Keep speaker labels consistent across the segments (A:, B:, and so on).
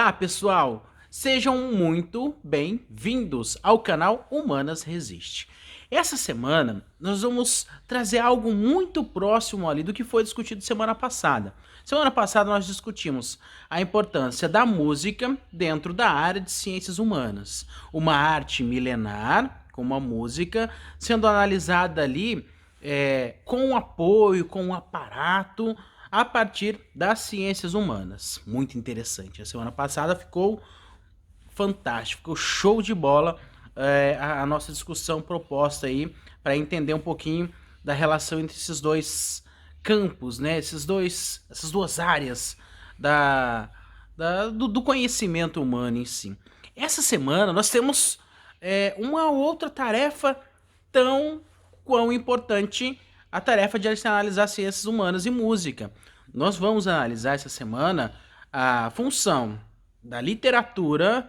A: Olá, pessoal! Sejam muito bem-vindos ao canal Humanas Resiste. Essa semana nós vamos trazer algo muito próximo ali do que foi discutido semana passada. Semana passada nós discutimos a importância da música dentro da área de ciências humanas. Uma arte milenar, como a música, sendo analisada ali com apoio, com um aparato a partir das ciências humanas. Muito interessante. A semana passada ficou fantástico, ficou show de bola a nossa discussão proposta aí para entender um pouquinho da relação entre esses dois campos, né? Essas duas áreas do conhecimento humano em si. Essa semana nós temos uma outra tarefa tão quão importante, a tarefa de analisar ciências humanas e música. Nós vamos analisar essa semana a função da literatura,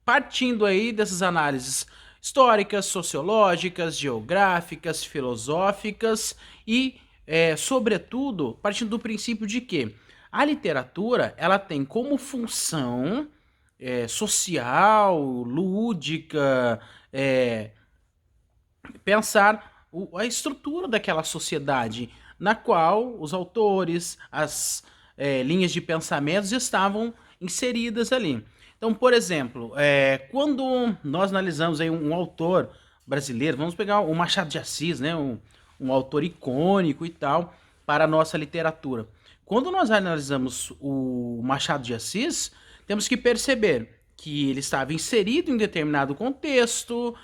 A: partindo aí dessas análises históricas, sociológicas, geográficas, filosóficas e, sobretudo, partindo do princípio de que a literatura ela tem como função social, lúdica, pensar a estrutura daquela sociedade na qual os autores, as linhas de pensamentos estavam inseridas ali. Então, por exemplo, quando nós analisamos aí um autor brasileiro, vamos pegar o Machado de Assis, né, um autor icônico e tal, para a nossa literatura. Quando nós analisamos o Machado de Assis, temos que perceber que ele estava inserido em determinado contexto,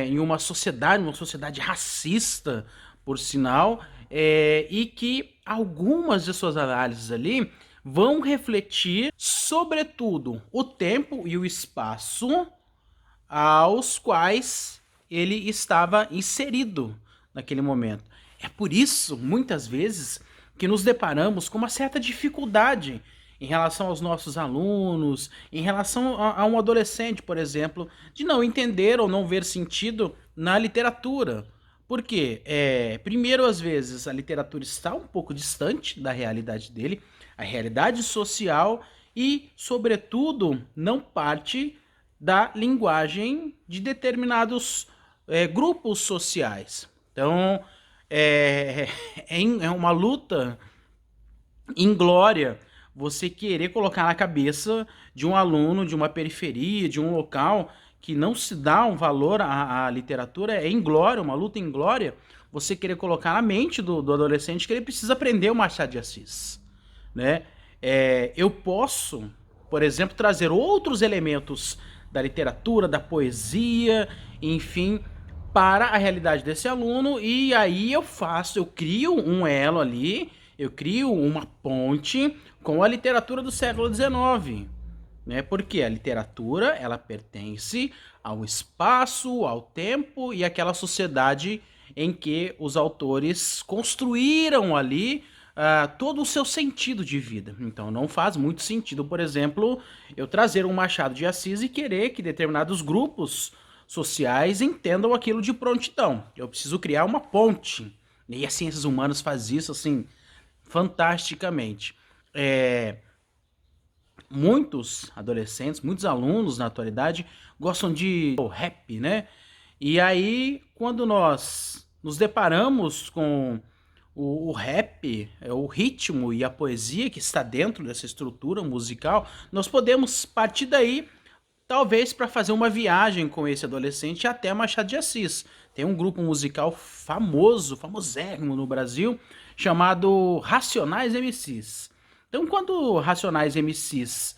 A: em uma sociedade racista, por sinal, e que algumas de suas análises ali vão refletir, sobretudo, o tempo e o espaço aos quais ele estava inserido naquele momento. É por isso, muitas vezes, que nos deparamos com uma certa dificuldade em relação aos nossos alunos, em relação a um adolescente, por exemplo, de não entender ou não ver sentido na literatura. Por quê? Primeiro, às vezes, a literatura está um pouco distante da realidade dele, a realidade social e, sobretudo, não parte da linguagem de determinados grupos sociais. Então, é uma luta inglória você querer colocar na cabeça de um aluno de uma periferia, de um local que não se dá um valor à literatura, é inglória, uma luta inglória, você querer colocar na mente do adolescente que ele precisa aprender o Machado de Assis, né? Eu posso, por exemplo, trazer outros elementos da literatura, da poesia, enfim, para a realidade desse aluno, e aí eu crio um elo ali, eu crio uma ponte com a literatura do século XIX, né? Porque a literatura ela pertence ao espaço, ao tempo e àquela sociedade em que os autores construíram ali todo o seu sentido de vida. Então não faz muito sentido, por exemplo, eu trazer um Machado de Assis e querer que determinados grupos sociais entendam aquilo de prontidão. Eu preciso criar uma ponte. E as ciências humanas faz isso assim fantasticamente. Muitos adolescentes, muitos alunos na atualidade gostam de rap, né? E aí, quando nós nos deparamos com o rap, o ritmo e a poesia que está dentro dessa estrutura musical, nós podemos partir daí, talvez para fazer uma viagem com esse adolescente até Machado de Assis. Tem um grupo musical famoso, famosérrimo no Brasil, chamado Racionais MCs. Então, quando Racionais MCs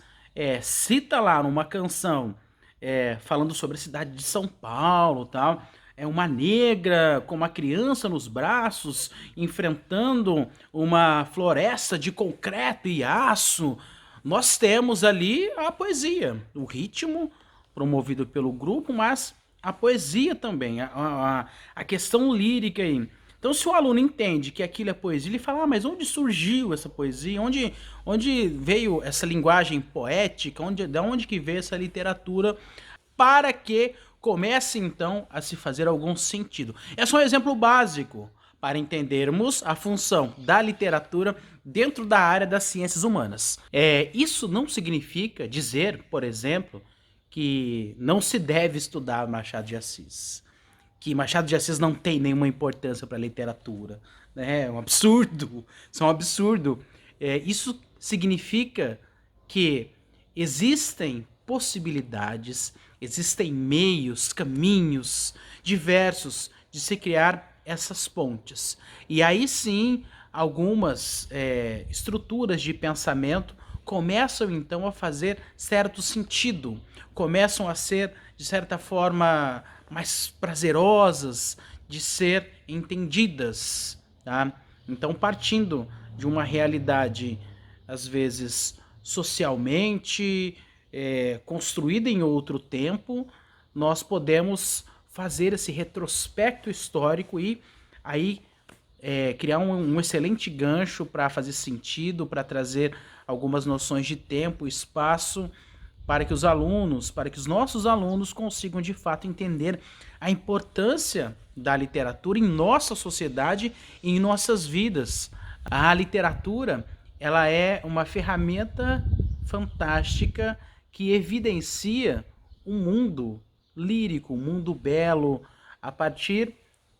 A: cita lá numa canção falando sobre a cidade de São Paulo, tal, é uma negra com uma criança nos braços enfrentando uma floresta de concreto e aço, nós temos ali a poesia, o ritmo promovido pelo grupo, mas a poesia também, a questão lírica aí. Então, se o aluno entende que aquilo é poesia, ele fala, mas onde surgiu essa poesia? Onde veio essa linguagem poética? Da onde que veio essa literatura? Para que comece, então, a se fazer algum sentido. É só um exemplo básico para entendermos a função da literatura dentro da área das ciências humanas. Isso não significa dizer, por exemplo, que não se deve estudar Machado de Assis, que Machado de Assis não tem nenhuma importância para a literatura. Né? É um absurdo, isso é um absurdo. Isso significa que existem possibilidades, existem meios, caminhos diversos de se criar essas pontes. E aí sim, algumas estruturas de pensamento começam então a fazer certo sentido, começam a ser, de certa forma, mais prazerosas de ser entendidas. Tá? Então, partindo de uma realidade, às vezes, socialmente construída em outro tempo, nós podemos fazer esse retrospecto histórico e aí criar um excelente gancho para fazer sentido, para trazer algumas noções de tempo, espaço, para que os nossos alunos consigam de fato entender a importância da literatura em nossa sociedade e em nossas vidas. A literatura, ela é uma ferramenta fantástica que evidencia um mundo lírico, um mundo belo, a partir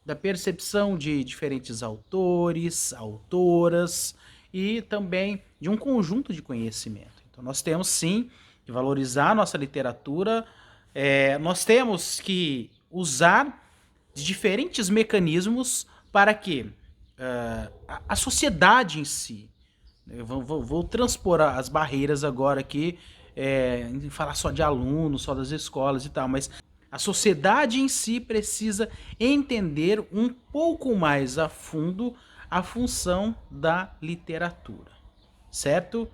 A: da percepção de diferentes autores, autoras e também de um conjunto de conhecimento. Então nós temos sim que valorizar a nossa literatura, nós temos que usar de diferentes mecanismos para que a sociedade em si, eu vou transpor as barreiras agora aqui, falar só de alunos, só das escolas e tal, mas a sociedade em si precisa entender um pouco mais a fundo a função da literatura, certo?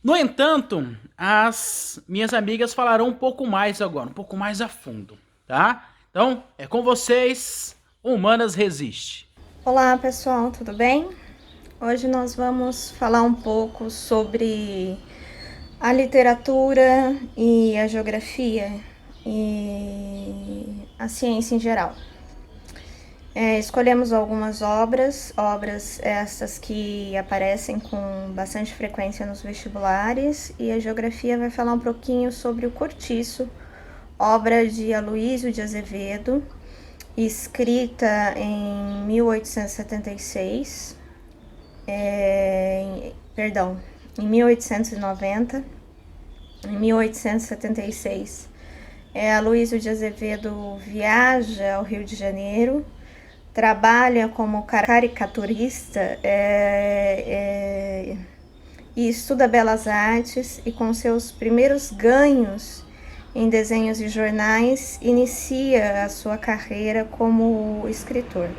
A: No entanto, as minhas amigas falarão um pouco mais agora, um pouco mais a fundo, tá? Então, é com vocês, Humanas Resiste.
B: Olá pessoal, tudo bem? Hoje nós vamos falar um pouco sobre a literatura e a geografia e a ciência em geral. Escolhemos algumas obras essas que aparecem com bastante frequência nos vestibulares, e a geografia vai falar um pouquinho sobre o Cortiço, obra de Aloísio de Azevedo, escrita em 1876, em 1890, em 1876. Aloísio de Azevedo viaja ao Rio de Janeiro, trabalha como caricaturista e estuda belas artes, e com seus primeiros ganhos em desenhos e jornais, inicia a sua carreira como escritor.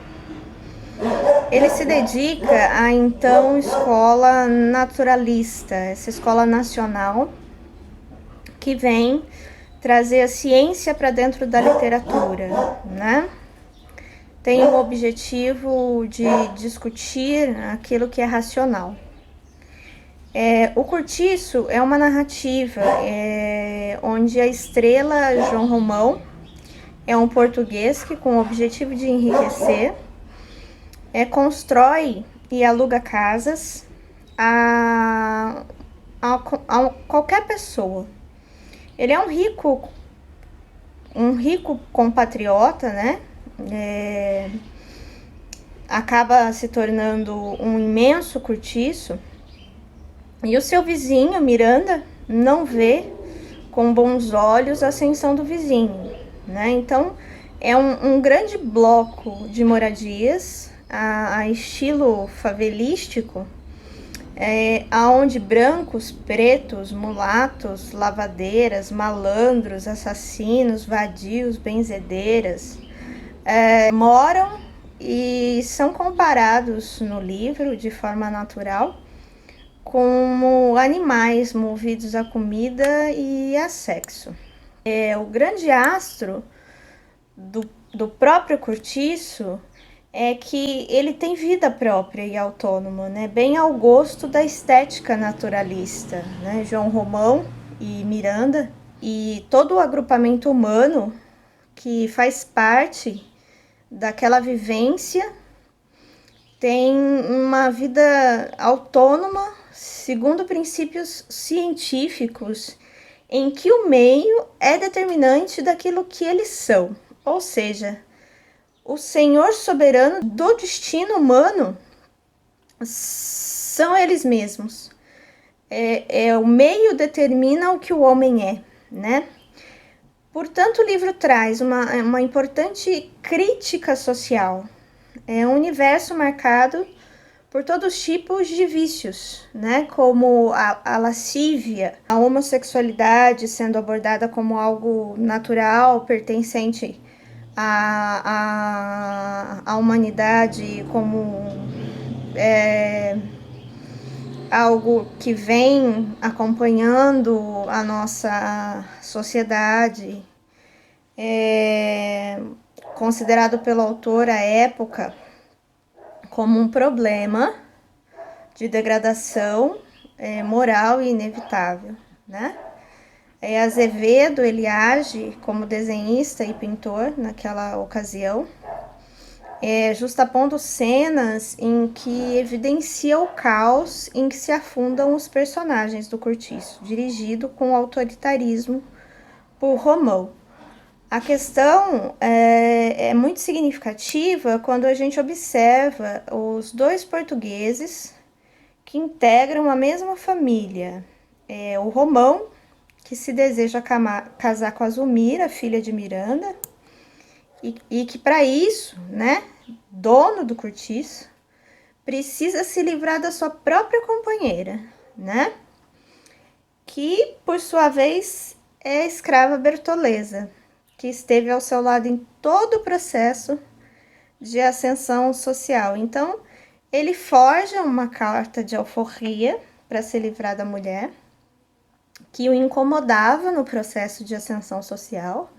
B: Ele se dedica à então escola naturalista, essa escola nacional que vem trazer a ciência para dentro da literatura, né? Tem o objetivo de discutir aquilo que é racional. O Cortiço é uma narrativa onde a estrela João Romão é um português que, com o objetivo de enriquecer, constrói e aluga casas a qualquer pessoa. Ele é um rico compatriota, né? Acaba se tornando um imenso cortiço, e o seu vizinho, Miranda, não vê com bons olhos a ascensão do vizinho, né? Então, é um grande bloco de moradias a estilo favelístico, onde brancos, pretos, mulatos, lavadeiras, malandros, assassinos, vadios, benzedeiras moram e são comparados no livro de forma natural como animais movidos a comida e a sexo. O grande astro do próprio Cortiço é que ele tem vida própria e autônoma, né? Bem ao gosto da estética naturalista, né? João Romão e Miranda e todo o agrupamento humano que faz parte daquela vivência tem uma vida autônoma, segundo princípios científicos, em que o meio é determinante daquilo que eles são. Ou seja, o senhor soberano do destino humano são eles mesmos. O meio determina o que o homem é, né? Portanto, o livro traz uma importante crítica social. É um universo marcado por todos os tipos de vícios, né? Como a lascívia, a homossexualidade sendo abordada como algo natural, pertencente à humanidade, como algo que vem acompanhando a nossa sociedade, considerado pelo autor à época como um problema de degradação moral e inevitável, né? Azevedo, ele age como desenhista e pintor naquela ocasião, justapondo cenas em que evidencia o caos em que se afundam os personagens do Cortiço, dirigido com autoritarismo por Romão. A questão é muito significativa quando a gente observa os dois portugueses que integram a mesma família. O Romão, que se deseja casar com a Zulmira, filha de Miranda, e que para isso, né, dono do cortiço, precisa se livrar da sua própria companheira, né, que por sua vez é a escrava Bertoleza, que esteve ao seu lado em todo o processo de ascensão social. Então, ele forja uma carta de alforria para se livrar da mulher, que o incomodava no processo de ascensão social,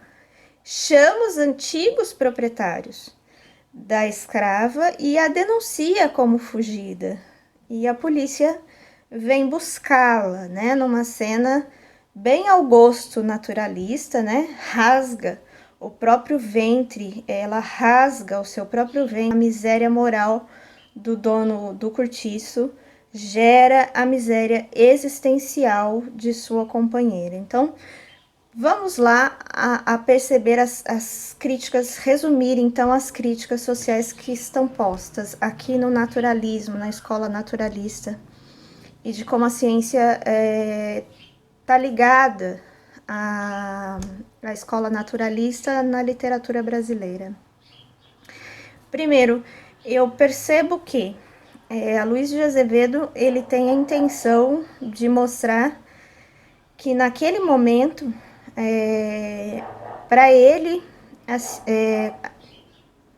B: chama os antigos proprietários da escrava e a denuncia como fugida. E a polícia vem buscá-la, né, numa cena bem ao gosto naturalista, né, rasga o próprio ventre, ela rasga o seu próprio ventre. A miséria moral do dono do cortiço gera a miséria existencial de sua companheira. Então, vamos lá a perceber as críticas, resumir então as críticas sociais que estão postas aqui no naturalismo, na escola naturalista, e de como a ciência está ligada à escola naturalista na literatura brasileira. Primeiro, eu percebo que Aloysio de Azevedo ele tem a intenção de mostrar que naquele momento, para ele,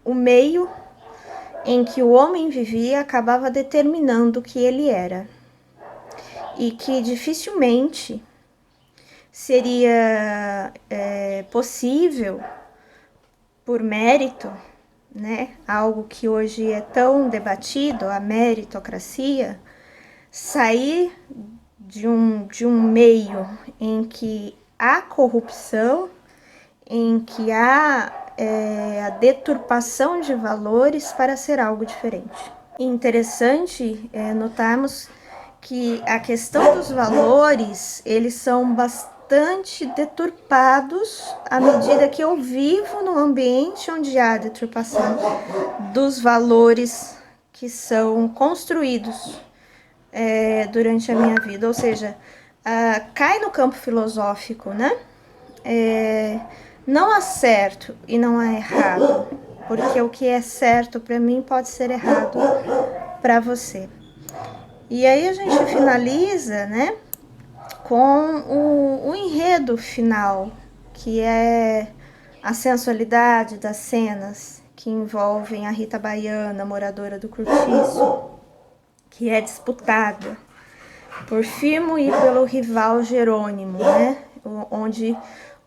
B: o meio em que o homem vivia acabava determinando o que ele era, e que dificilmente seria possível, por mérito, né, algo que hoje é tão debatido, a meritocracia, sair de um meio em que há corrupção, em que há a deturpação de valores para ser algo diferente. Interessante notarmos que a questão dos valores, eles são bastante deturpados à medida que eu vivo num ambiente onde há deturpação dos valores que são construídos durante a minha vida, ou seja, cai no campo filosófico, né? Não há certo e não há errado, porque o que é certo para mim pode ser errado para você. E aí a gente finaliza, né, com o enredo final, que é a sensualidade das cenas que envolvem a Rita Baiana, moradora do cortiço, que é disputada por Firmo e pelo rival Jerônimo, né, onde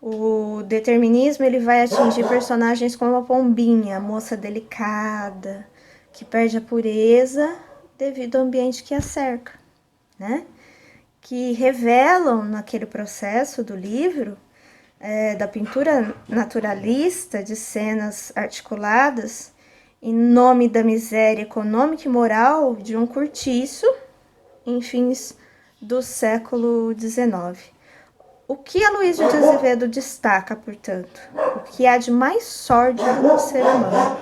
B: o determinismo ele vai atingir personagens como a Pombinha, moça delicada, que perde a pureza devido ao ambiente que a cerca, né? Que revelam naquele processo do livro, da pintura naturalista, de cenas articuladas, em nome da miséria econômica e moral de um cortiço em fins do século XIX. O que Aloysio de Azevedo destaca, portanto? O que há de mais sórdido no ser humano?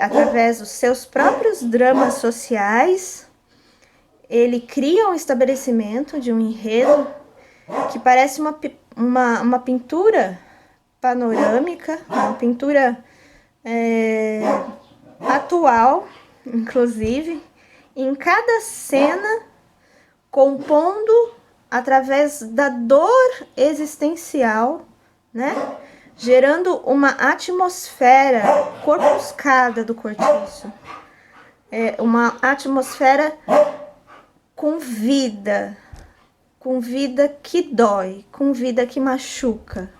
B: Através dos seus próprios dramas sociais, ele cria um estabelecimento de um enredo que parece uma pintura panorâmica, uma pintura atual, inclusive, em cada cena compondo através da dor existencial, né? Gerando uma atmosfera corpuscada do cortiço. Uma atmosfera com vida que dói, com vida que machuca.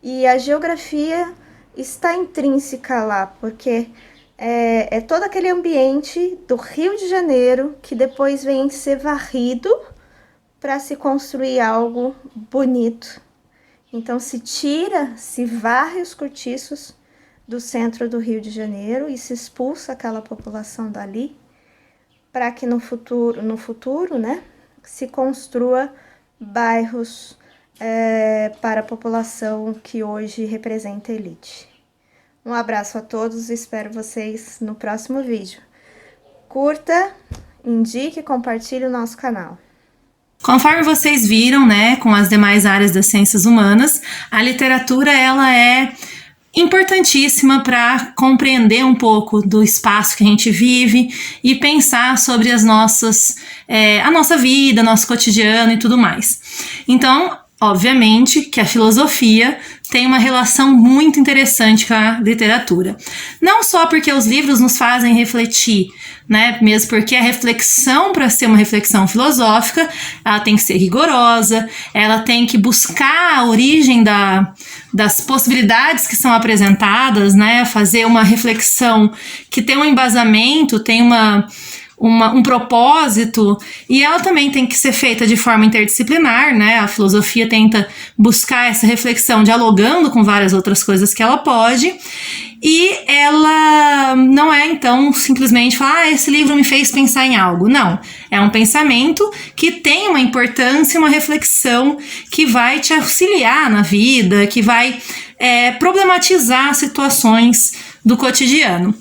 B: E a geografia está intrínseca lá, porque é todo aquele ambiente do Rio de Janeiro que depois vem ser varrido para se construir algo bonito. Então se varre os cortiços do centro do Rio de Janeiro e se expulsa aquela população dali, para que no futuro, né, se construa bairros para a população que hoje representa a elite. Um abraço a todos, espero vocês no próximo vídeo. Curta, indique e compartilhe o nosso canal.
C: Conforme vocês viram, né, com as demais áreas das ciências humanas, a literatura ela é importantíssima para compreender um pouco do espaço que a gente vive e pensar sobre a nossa vida, nosso cotidiano e tudo mais. Então, obviamente que a filosofia tem uma relação muito interessante com a literatura. Não só porque os livros nos fazem refletir, né? Mesmo porque a reflexão, para ser uma reflexão filosófica, ela tem que ser rigorosa, ela tem que buscar a origem das possibilidades que são apresentadas, né? Fazer uma reflexão que tem um embasamento, tem um propósito, e ela também tem que ser feita de forma interdisciplinar, né? A filosofia tenta buscar essa reflexão dialogando com várias outras coisas que ela pode, e ela não é, então, simplesmente falar, esse livro me fez pensar em algo. Não, é um pensamento que tem uma importância, uma reflexão que vai te auxiliar na vida, que vai problematizar situações do cotidiano.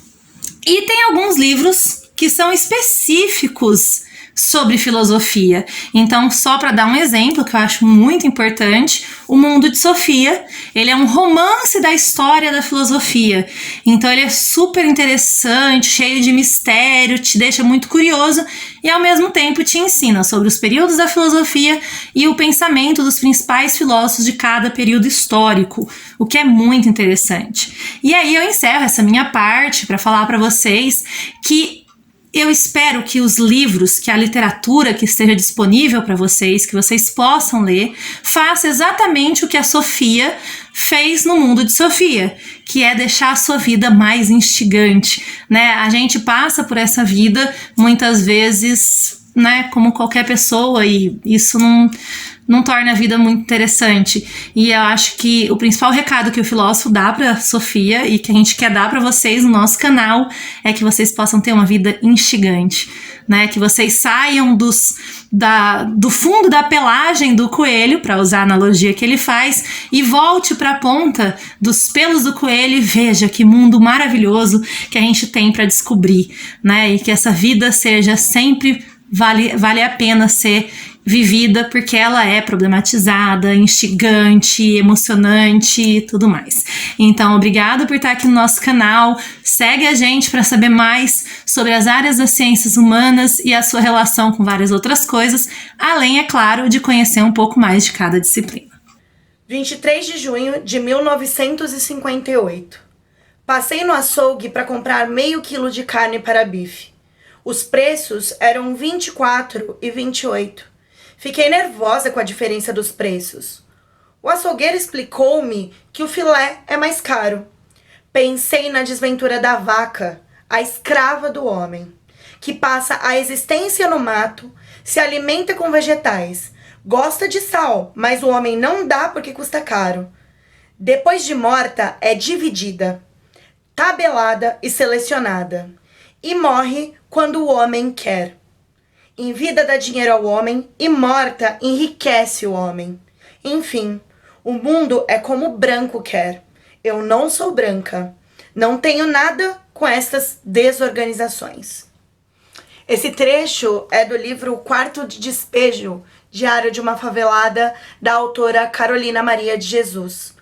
C: E tem alguns livros que são específicos sobre filosofia. Então, só para dar um exemplo que eu acho muito importante, O Mundo de Sofia, ele é um romance da história da filosofia. Então, ele é super interessante, cheio de mistério, te deixa muito curioso e, ao mesmo tempo, te ensina sobre os períodos da filosofia e o pensamento dos principais filósofos de cada período histórico, o que é muito interessante. E aí eu encerro essa minha parte para falar para vocês que eu espero que os livros, que a literatura que esteja disponível para vocês, que vocês possam ler, faça exatamente o que a Sofia fez no Mundo de Sofia, que é deixar a sua vida mais instigante, né? A gente passa por essa vida muitas vezes, né, como qualquer pessoa, e isso não torna a vida muito interessante. E eu acho que o principal recado que o filósofo dá para Sofia e que a gente quer dar para vocês no nosso canal é que vocês possam ter uma vida instigante, né? Que vocês saiam do fundo da pelagem do coelho, para usar a analogia que ele faz, e volte para a ponta dos pelos do coelho e veja que mundo maravilhoso que a gente tem para descobrir, né? E que essa vida seja sempre vale a pena ser vivida, porque ela é problematizada, instigante, emocionante e tudo mais. Então, obrigado por estar aqui no nosso canal. Segue a gente para saber mais sobre as áreas das ciências humanas e a sua relação com várias outras coisas, além, é claro, de conhecer um pouco mais de cada disciplina.
D: 23 de junho de 1958. Passei no açougue para comprar meio quilo de carne para bife. Os preços eram 24 e 28. Fiquei nervosa com a diferença dos preços. O açougueiro explicou-me que o filé é mais caro. Pensei na desventura da vaca, a escrava do homem, que passa a existência no mato, se alimenta com vegetais, gosta de sal, mas o homem não dá porque custa caro. Depois de morta, é dividida. tabelada e selecionada, e morre quando o homem quer. Em vida dá dinheiro ao homem, e morta enriquece o homem. Enfim, o mundo é como o branco quer. Eu não sou branca. Não tenho nada com estas desorganizações. Esse trecho é do livro Quarto de Despejo, Diário de uma Favelada, da autora Carolina Maria de Jesus.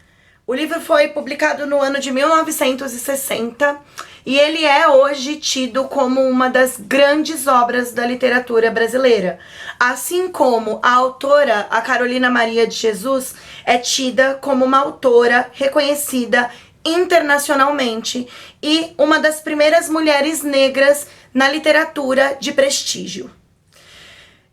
D: O livro foi publicado no ano de 1960 e ele é hoje tido como uma das grandes obras da literatura brasileira. Assim como a autora, a Carolina Maria de Jesus, é tida como uma autora reconhecida internacionalmente e uma das primeiras mulheres negras na literatura de prestígio.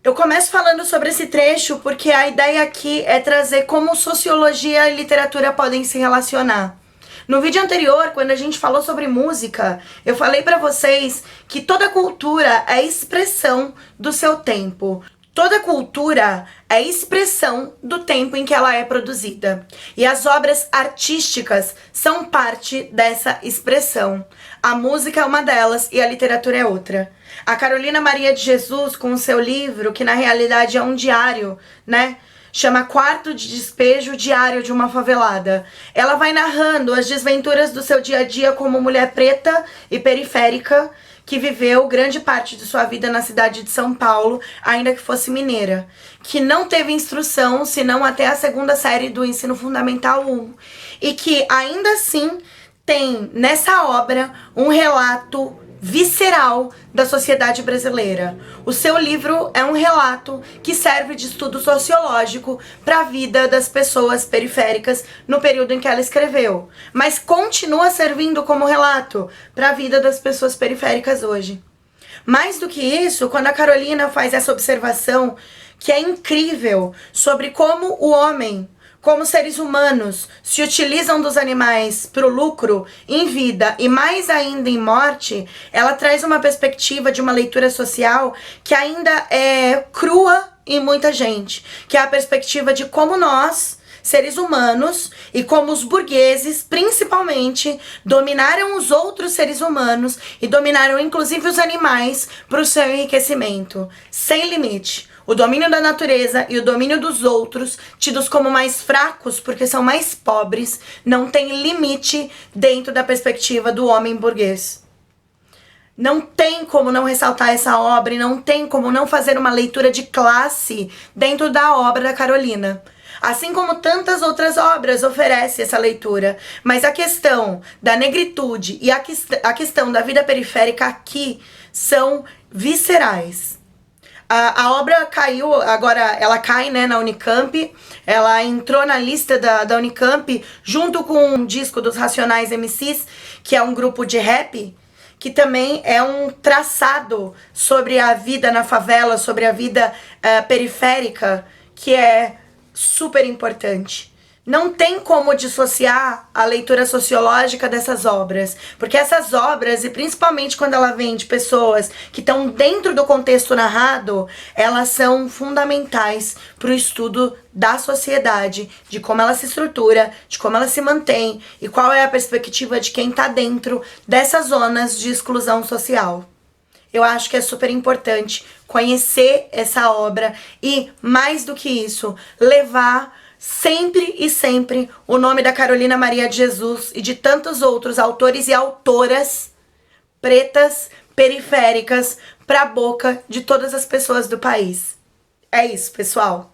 D: Eu começo falando sobre esse trecho porque a ideia aqui é trazer como sociologia e literatura podem se relacionar. No vídeo anterior, quando a gente falou sobre música, eu falei pra vocês que toda cultura é expressão do seu tempo. Toda cultura é expressão do tempo em que ela é produzida. E as obras artísticas são parte dessa expressão. A música é uma delas e a literatura é outra. A Carolina Maria de Jesus, com o seu livro, que na realidade é um diário, né? Chama Quarto de Despejo, Diário de uma Favelada. Ela vai narrando as desventuras do seu dia a dia como mulher preta e periférica, que viveu grande parte de sua vida na cidade de São Paulo, ainda que fosse mineira, que não teve instrução, senão até a 2ª série do Ensino Fundamental 1, e que ainda assim tem nessa obra um relato visceral da sociedade brasileira. O seu livro é um relato que serve de estudo sociológico para a vida das pessoas periféricas no período em que ela escreveu, mas continua servindo como relato para a vida das pessoas periféricas hoje. Mais do que isso, quando a Carolina faz essa observação que é incrível sobre como o homem, como seres humanos, se utilizam dos animais para o lucro em vida e mais ainda em morte, ela traz uma perspectiva de uma leitura social que ainda é crua em muita gente, que é a perspectiva de como nós, seres humanos, e como os burgueses, principalmente, dominaram os outros seres humanos e dominaram inclusive os animais para o seu enriquecimento, sem limite. O domínio da natureza e o domínio dos outros, tidos como mais fracos porque são mais pobres, não tem limite dentro da perspectiva do homem burguês. Não tem como não ressaltar essa obra e não tem como não fazer uma leitura de classe dentro da obra da Carolina. Assim como tantas outras obras oferecem essa leitura. Mas a questão da negritude e a questão da vida periférica aqui são viscerais. A obra caiu, agora ela cai, né, na Unicamp, ela entrou na lista da Unicamp junto com um disco dos Racionais MCs, que é um grupo de rap, que também é um traçado sobre a vida na favela, sobre a vida periférica, que é super importante. Não tem como dissociar a leitura sociológica dessas obras, porque essas obras, e principalmente quando ela vem de pessoas que estão dentro do contexto narrado, elas são fundamentais para o estudo da sociedade, de como ela se estrutura, de como ela se mantém e qual é a perspectiva de quem está dentro dessas zonas de exclusão social. Eu acho que é super importante conhecer essa obra e, mais do que isso, levar sempre e sempre o nome da Carolina Maria de Jesus e de tantos outros autores e autoras pretas, periféricas, para a boca de todas as pessoas do país. É isso, pessoal.